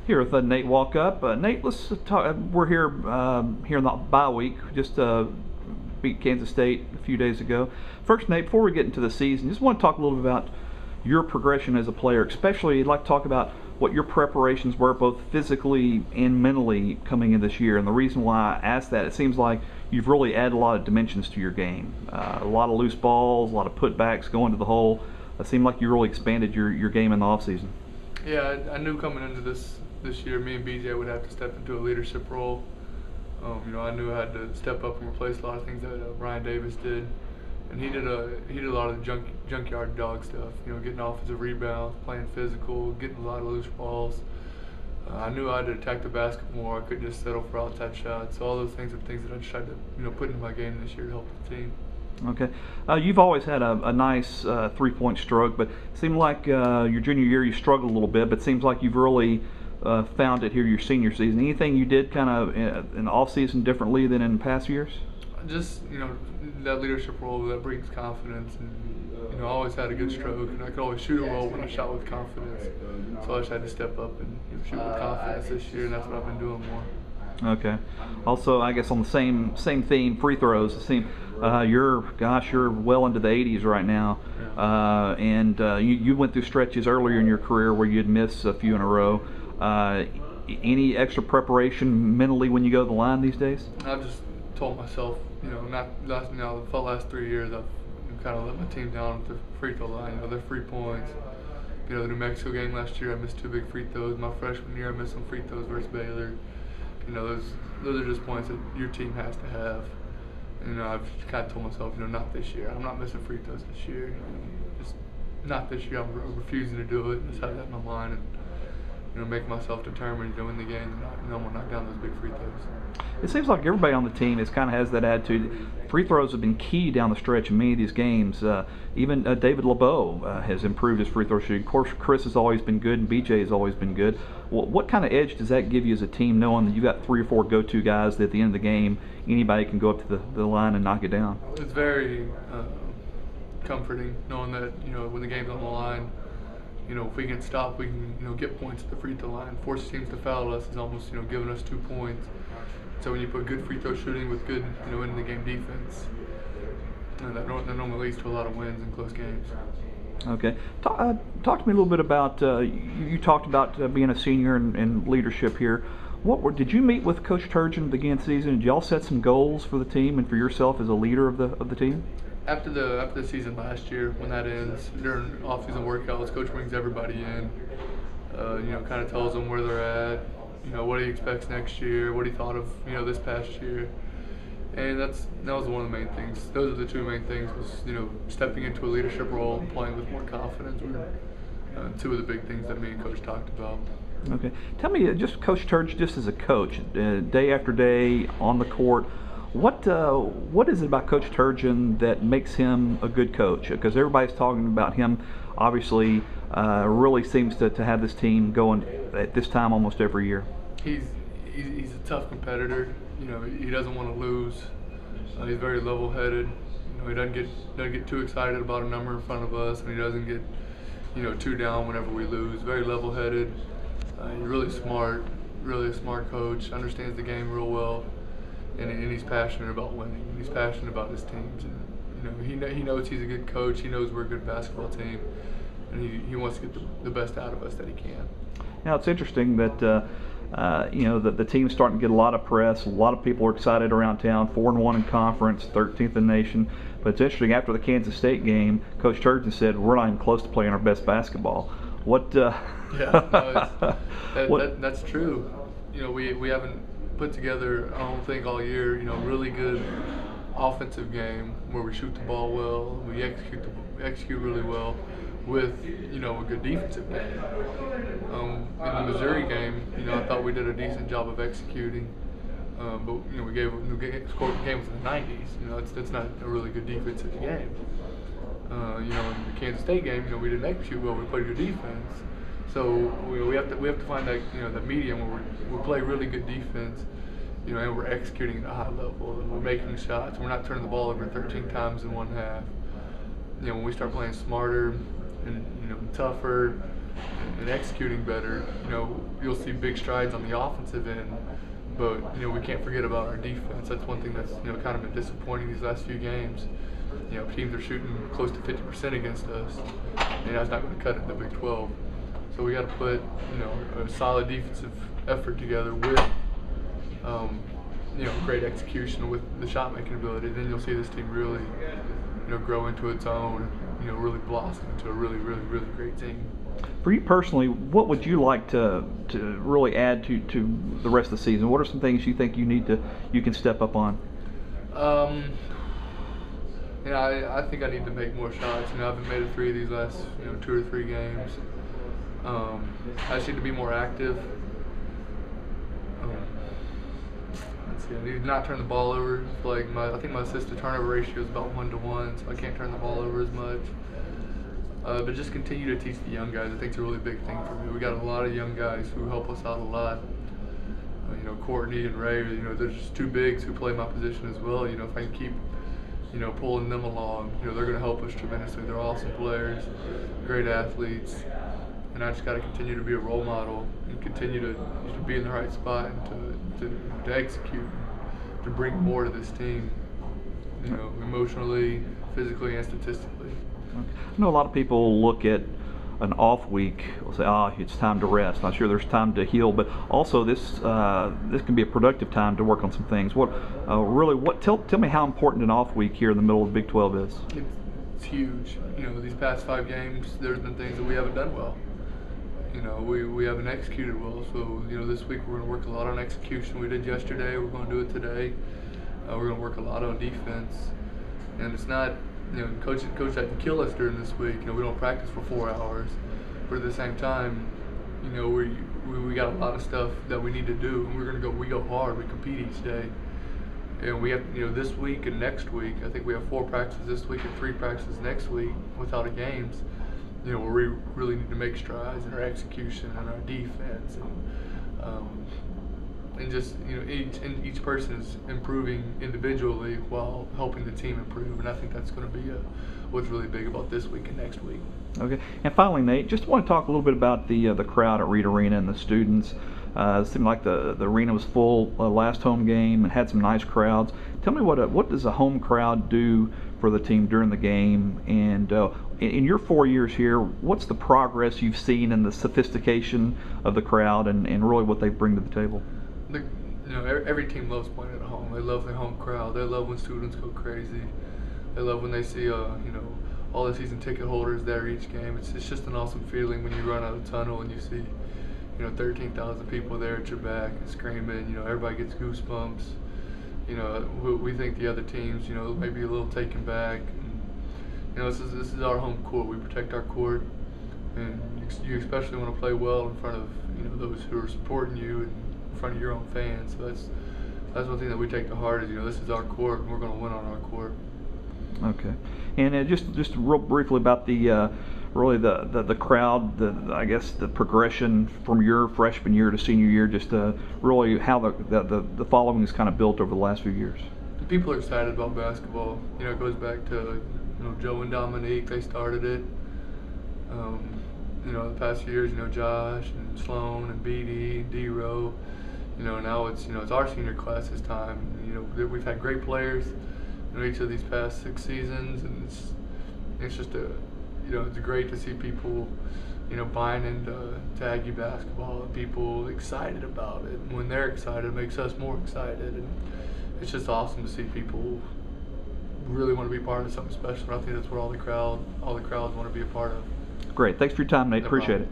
Here with Nate Walkup. Nate, let's talk. We're here in the bye week. Just beat Kansas State a few days ago. First, Nate, before we get into the season, just want to talk a little bit about your progression as a player. Especially, I'd like to talk about what your preparations were, both physically and mentally, coming in this year. And the reason why I asked that, it seems like you've really added a lot of dimensions to your game. A lot of loose balls, a lot of putbacks going to the hole. It seemed like you really expanded your game in the offseason. Yeah, I knew coming into this year, me and BJ would have to step into a leadership role. I knew I had to step up and replace a lot of things that Brian Davis did, and he did a lot of the junkyard dog stuff. Getting offensive rebounds, playing physical, getting a lot of loose balls. I knew I had to attack the basket more. I couldn't just settle for outside shots. So all those things are things that I just tried to put into my game this year to help the team. Okay. You've always had a nice three-point stroke, but it seemed like your junior year you struggled a little bit, but it seems like you've really found it here your senior season. Anything you did kind of in the off-season differently than in past years? Just, that leadership role that brings confidence. And, I always had a good stroke, and I could always shoot it well when I shot with confidence. So I just had to step up and shoot with confidence this year, and that's what I've been doing more. Okay. Also, I guess on the same theme, free throws. It seems you're well into the 80s right now, and you went through stretches earlier in your career where you'd miss a few in a row. Any extra preparation mentally when you go to the line these days? I've just told myself, the last 3 years I've kind of let my team down with the free throw line. Their 3 points. The New Mexico game last year, I missed 2 big free throws. My freshman year, I missed some free throws versus Baylor. Those are just points that your team has to have. And, I've kind of told myself, not this year. I'm not missing free throws this year. Just not this year. I'm refusing to do it. Just have that in my mind and make myself determined to win the game and not knock down those big free throws. It seems like everybody on the team has that attitude. Free throws have been key down the stretch in many of these games. Even David LeBeau has improved his free throw shooting. Of course, Chris has always been good, and BJ has always been good. What kind of edge does that give you as a team, knowing that you've got 3 or 4 go-to guys that at the end of the game, anybody can go up to the line and knock it down? It's very comforting knowing that when the game's on the line, if we can stop, we can get points at the free throw line. Force teams to foul us is almost giving us 2 points. So when you put good free throw shooting with good in the game defense, that normally leads to a lot of wins in close games. Okay, talk to me a little bit about you talked about being a senior and leadership here. Did you meet with Coach Turgeon at the beginning of the season? Did y'all set some goals for the team and for yourself as a leader of the team? After the season last year, when that ends, during off-season workouts, Coach brings everybody in. Kind of tells them where they're at. What he expects next year, what he thought of this past year, and that was one of the main things. Those are the 2 main things. Was stepping into a leadership role and playing with more confidence were 2 of the big things that me and Coach talked about. Okay, tell me, just Coach Turgeon, just as a coach, day after day on the court. What is it about Coach Turgeon that makes him a good coach? Because everybody's talking about him, obviously, really seems to have this team going at this time almost every year. He's a tough competitor. He doesn't want to lose. He's very level-headed. He doesn't get too excited about a number in front of us, and he doesn't get too down whenever we lose. Very level-headed. He's really smart a smart coach. Understands the game real well. And he's passionate about winning. He's passionate about his teams. And, he knows he's a good coach. He knows we're a good basketball team, and he wants to get the best out of us that he can. Now it's interesting that that the team's starting to get a lot of press. A lot of people are excited around town. 4-1 in conference, 13th in the nation. But it's interesting. After the Kansas State game, Coach Turgeon said we're not even close to playing our best basketball. That's true. We haven't put together, I don't think all year, really good offensive game where we shoot the ball well, we execute really well with a good defensive game. In the Missouri game, I thought we did a decent job of executing, but we scored the game within the 90s. That's not a really good defensive game. In the Kansas State game, we didn't execute well. We played good defense. So we have to find that that medium where we play really good defense, and we're executing at a high level, and we're making shots. We're not turning the ball over 13 times in one half. When we start playing smarter and tougher, and executing better, you'll see big strides on the offensive end. But we can't forget about our defense. That's one thing that's kind of been disappointing these last few games. Teams are shooting close to 50% against us, and that's not going to cut it in the Big 12. So we got to put a solid defensive effort together with great execution with the shot making ability. Then you'll see this team really grow into its own, really blossom into a really great team. For you personally, what would you like to really add to the rest of the season? What are some things you think you can step up on? I think I need to make more shots. I haven't made a three of these last 2 or 3 games. I just need to be more active. Let's see, I need to not turn the ball over. I think my assist to turnover ratio is about 1-to-1, so I can't turn the ball over as much. But just continue to teach the young guys. I think it's a really big thing for me. We got a lot of young guys who help us out a lot. Courtney and Ray, they're just 2 bigs who play my position as well. If I can keep, pulling them along, they're going to help us tremendously. They're awesome players, great athletes, and I just got to continue to be a role model and continue to be in the right spot and to execute, to bring more to this team, emotionally, physically, and statistically. I know a lot of people look at an off week, will say, it's time to rest. Not sure there's time to heal, but also this can be a productive time to work on some things. Tell me how important an off week here in the middle of the Big 12 is. It's huge. These past 5 games, there's been things that we haven't done well. We haven't executed well. So this week we're going to work a lot on execution. We did yesterday. We're going to do it today. We're going to work a lot on defense, and it's not. Coach didn't kill us during this week. We don't practice for 4 hours, but at the same time, we got a lot of stuff that we need to do, and we go hard. We compete each day, and we have this week and next week. I think we have 4 practices this week and 3 practices next week without a games. Where we really need to make strides in our execution and our defense, and just each person is improving individually while helping the team improve, and I think that's going to be what's really big about this week and next week. Okay, and finally, Nate, just want to talk a little bit about the crowd at Reed Arena and the students. It seemed like the arena was full last home game and had some nice crowds. Tell me what does a home crowd do for the team during the game, and in your 4 years here, what's the progress you've seen in the sophistication of the crowd and really what they bring to the table? Every team loves playing at home. They love their home crowd. They love when students go crazy. They love when they see all the season ticket holders there each game. It's just an awesome feeling when you run out of the tunnel and you see 13,000 people there at your back and screaming. Everybody gets goosebumps. We think the other teams may be a little taken back. This is our home court. We protect our court, and you especially want to play well in front of those who are supporting you and in front of your own fans. So that's one thing that we take to heart is this is our court and we're going to win on our court. Okay, and just real briefly about the really the crowd, I guess the progression from your freshman year to senior year, just really how the following is kind of built over the last few years. The people are excited about basketball. It goes back to Joe and Dominique. They started it. The past few years, Josh and Sloan and BD and D-Row. Now it's our senior class this time. We've had great players each of these past 6 seasons, and it's just it's great to see people buying into Aggie basketball and people excited about it. And when they're excited, it makes us more excited, and it's just awesome to see people really want to be part of something special. And I think that's what all the crowds want to be a part of. Great, thanks for your time, Nate. Appreciate it.